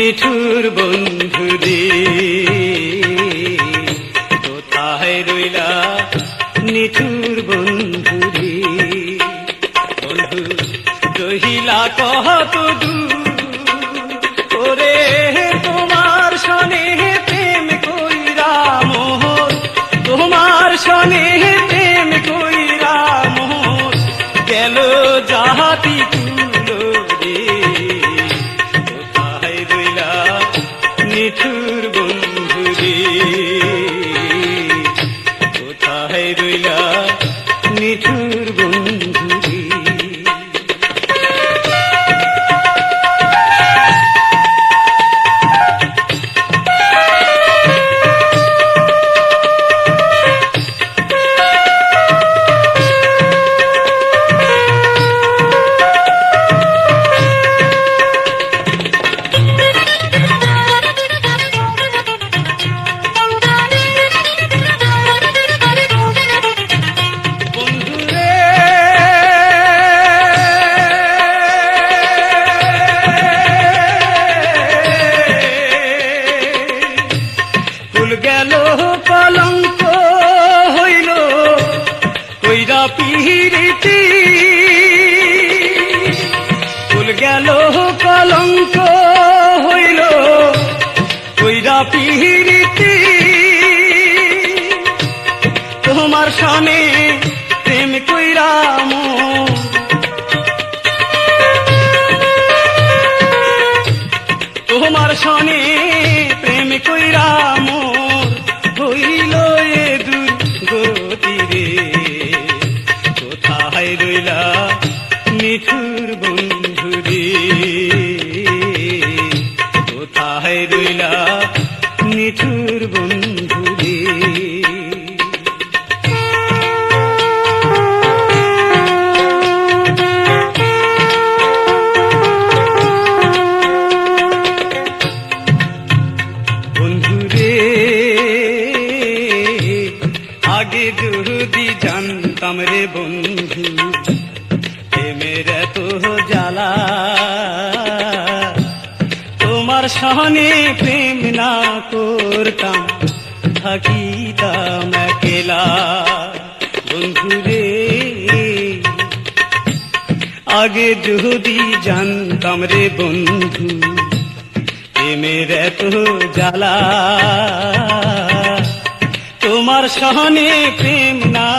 নিঠুর বন্ধু রে কোথায় রইলা নিঠুর বন্ধু রে বন্ধু রহিলা কত দূর ওরে তোমার সনে প্রেম কইরা মোহর তোমার সনে প্রেম কইরা মোহর গেল জাহাতি তুলো রে কোথায় রইলা নিঠুর বন্ধু রে কোথায় রইলা নিঠুর বন্ধু রে গেল কলঙ্ক হইল কইরা পিরিতি ফুল গেল কলঙ্ক হইল কইরা পিরিতি তোমার সনে প্রেম কইরা মোর তোমার সনে প্রেম কইরা মোর হইল এ দুর্গতি রে কোথায় রইলা নিঠুর বন্ধু রে কোথায় রইলা নিঠুর বন্ধু রে আগে যদি জানতাম রে বন্ধু প্রেমের এত জ্বালা তোমার সনে প্রেম না করতাম থাকিতাম একলা বন্ধু রে আগে যদি জানতাম রে বন্ধু প্রেমের এত জ্বালা তোমার সহনে প্রেম না